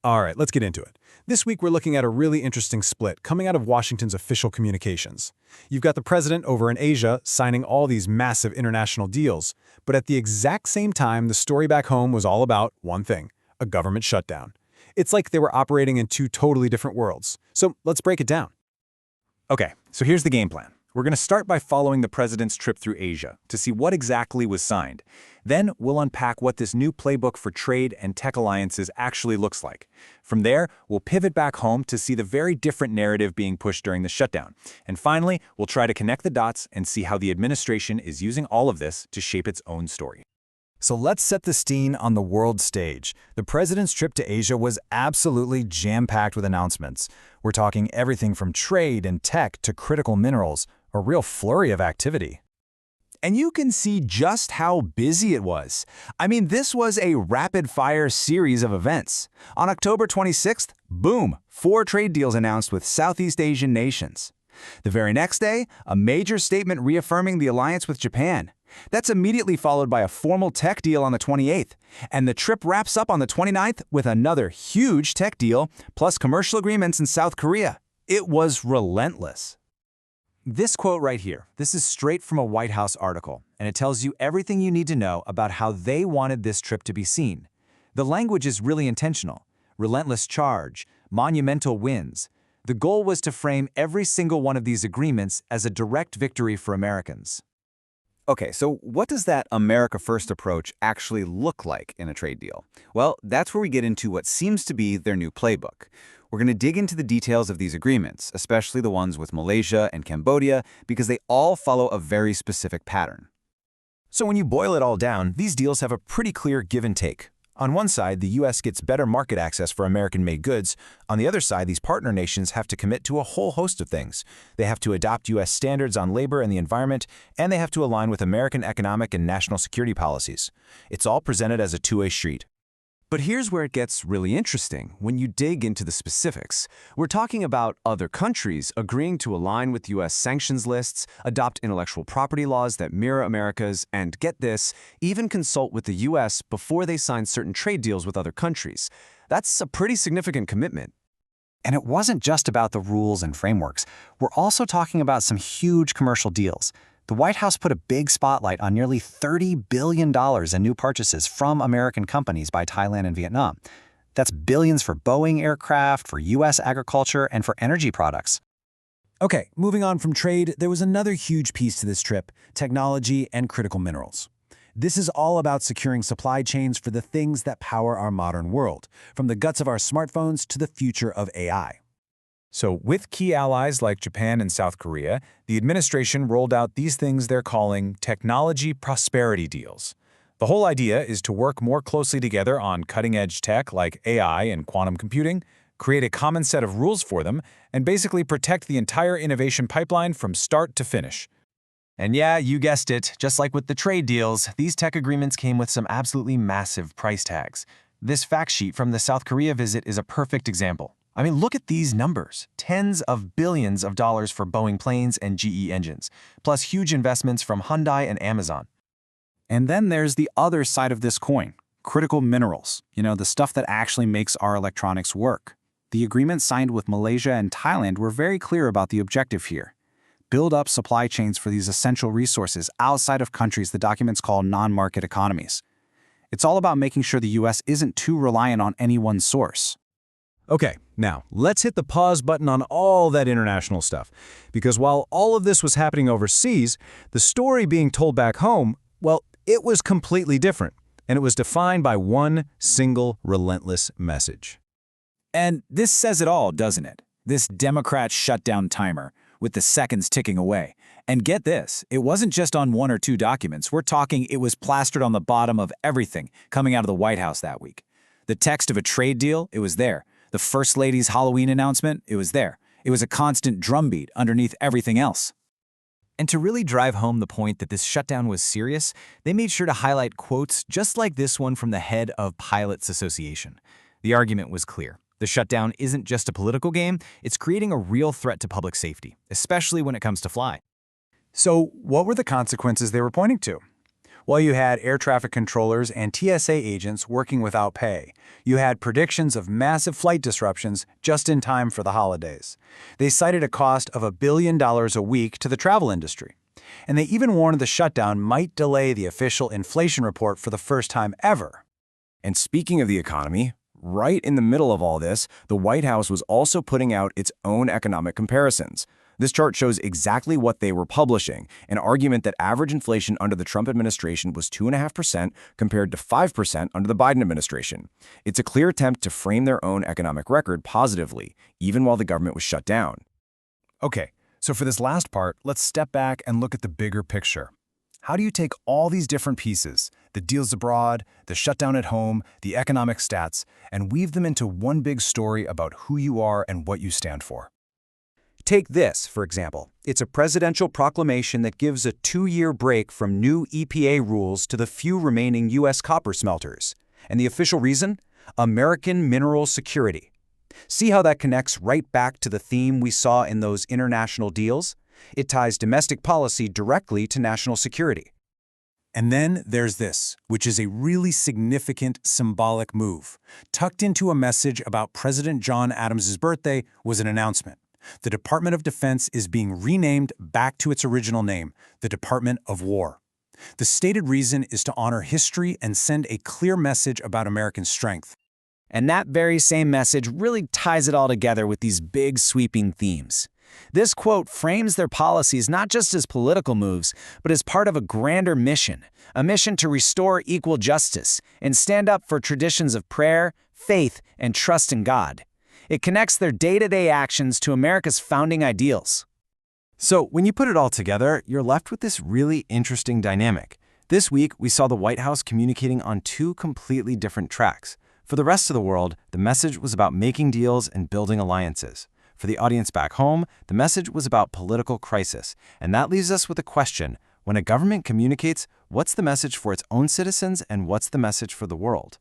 All right, let's get into it. This week, we're looking at a really interesting split coming out of Washington's official communications. You've got the president over in Asia signing all these massive international deals, but at the exact same time, the story back home was all about one thing, a government shutdown. It's like they were operating in two totally different worlds. So let's break it down. Okay, so here's the game plan. We're going to start by following the president's trip through Asia to see what exactly was signed. Then we'll unpack what this new playbook for trade and tech alliances actually looks like. From there, we'll pivot back home to see the very different narrative being pushed during the shutdown. And finally, we'll try to connect the dots and see how the administration is using all of this to shape its own story. So let's set the scene on the world stage. The president's trip to Asia was absolutely jam-packed with announcements. We're talking everything from trade and tech to critical minerals, a real flurry of activity. And you can see just how busy it was. I mean, this was a rapid-fire series of events. On October 26th, boom, 4 trade deals announced with Southeast Asian nations. The very next day, a major statement reaffirming the alliance with Japan. That's immediately followed by a formal tech deal on the 28th. And the trip wraps up on the 29th with another huge tech deal, plus commercial agreements in South Korea. It was relentless. This quote right here, this is straight from a White House article, and it tells you everything you need to know about how they wanted this trip to be seen. The language is really intentional. Relentless charge, monumental wins. The goal was to frame every single one of these agreements as a direct victory for Americans. Okay, so what does that America First approach actually look like in a trade deal? Well, that's where we get into what seems to be their new playbook. We're going to dig into the details of these agreements, especially the ones with Malaysia and Cambodia, because they all follow a very specific pattern. So when you boil it all down, these deals have a pretty clear give and take. On one side, the U.S. gets better market access for American-made goods. On the other side, these partner nations have to commit to a whole host of things. They have to adopt U.S. standards on labor and the environment, and they have to align with American economic and national security policies. It's all presented as a two-way street. But here's where it gets really interesting when you dig into the specifics. We're talking about other countries agreeing to align with U.S. sanctions lists, adopt intellectual property laws that mirror America's, and get this, even consult with the U.S. before they sign certain trade deals with other countries. That's a pretty significant commitment. And it wasn't just about the rules and frameworks. We're also talking about some huge commercial deals. The White House put a big spotlight on nearly $30 billion in new purchases from American companies by Thailand and Vietnam. That's billions for Boeing aircraft, for U.S. agriculture, and for energy products. Okay, moving on from trade, there was another huge piece to this trip, technology and critical minerals. This is all about securing supply chains for the things that power our modern world, from the guts of our smartphones to the future of AI. So with key allies like Japan and South Korea, the administration rolled out these things they're calling technology prosperity deals. The whole idea is to work more closely together on cutting-edge tech like AI and quantum computing, create a common set of rules for them, and basically protect the entire innovation pipeline from start to finish. And yeah, you guessed it, just like with the trade deals, these tech agreements came with some absolutely massive price tags. This fact sheet from the South Korea visit is a perfect example. I mean, look at these numbers. Tens of billions of dollars for Boeing planes and GE engines, plus huge investments from Hyundai and Amazon. And then there's the other side of this coin, critical minerals, the stuff that actually makes our electronics work. The agreements signed with Malaysia and Thailand were very clear about the objective here. Build up supply chains for these essential resources outside of countries the documents call non-market economies. It's all about making sure the U.S. isn't too reliant on any one source. Okay, now let's hit the pause button on all that international stuff. Because while all of this was happening overseas, the story being told back home, well, it was completely different. And it was defined by one single relentless message. And this says it all, doesn't it? This Democrat shutdown timer, with the seconds ticking away. And get this, it wasn't just on 1 or 2 documents. We're talking it was plastered on the bottom of everything coming out of the White House that week. The text of a trade deal, it was there. The First Lady's Halloween announcement, it was there. It was a constant drumbeat underneath everything else. And to really drive home the point that this shutdown was serious, they made sure to highlight quotes just like this one from the head of Pilots Association. The argument was clear. The shutdown isn't just a political game, it's creating a real threat to public safety, especially when it comes to fly. So what were the consequences they were pointing to? While you had air traffic controllers and TSA agents working without pay, you had predictions of massive flight disruptions just in time for the holidays. They cited a cost of $1 billion a week to the travel industry. And they even warned the shutdown might delay the official inflation report for the first time ever. And speaking of the economy, right in the middle of all this, the White House was also putting out its own economic comparisons. This chart shows exactly what they were publishing, an argument that average inflation under the Trump administration was 2.5% compared to 5% under the Biden administration. It's a clear attempt to frame their own economic record positively, even while the government was shut down. Okay, so for this last part, let's step back and look at the bigger picture. How do you take all these different pieces, the deals abroad, the shutdown at home, the economic stats, and weave them into one big story about who you are and what you stand for? Take this, for example. It's a presidential proclamation that gives a 2-year break from new EPA rules to the few remaining U.S. copper smelters. And the official reason? American mineral security. See how that connects right back to the theme we saw in those international deals? It ties domestic policy directly to national security. And then there's this, which is a really significant symbolic move. Tucked into a message about President John Adams' birthday was an announcement. The Department of Defense is being renamed back to its original name, the Department of War. The stated reason is to honor history and send a clear message about American strength. And that very same message really ties it all together with these big sweeping themes. This quote frames their policies not just as political moves, but as part of a grander mission, a mission to restore equal justice and stand up for traditions of prayer, faith, and trust in God. It connects their day-to-day actions to America's founding ideals. So when you put it all together, you're left with this really interesting dynamic. This week, we saw the White House communicating on 2 completely different tracks. For the rest of the world, the message was about making deals and building alliances. For the audience back home, the message was about political crisis. And that leaves us with a question. When a government communicates, what's the message for its own citizens and what's the message for the world?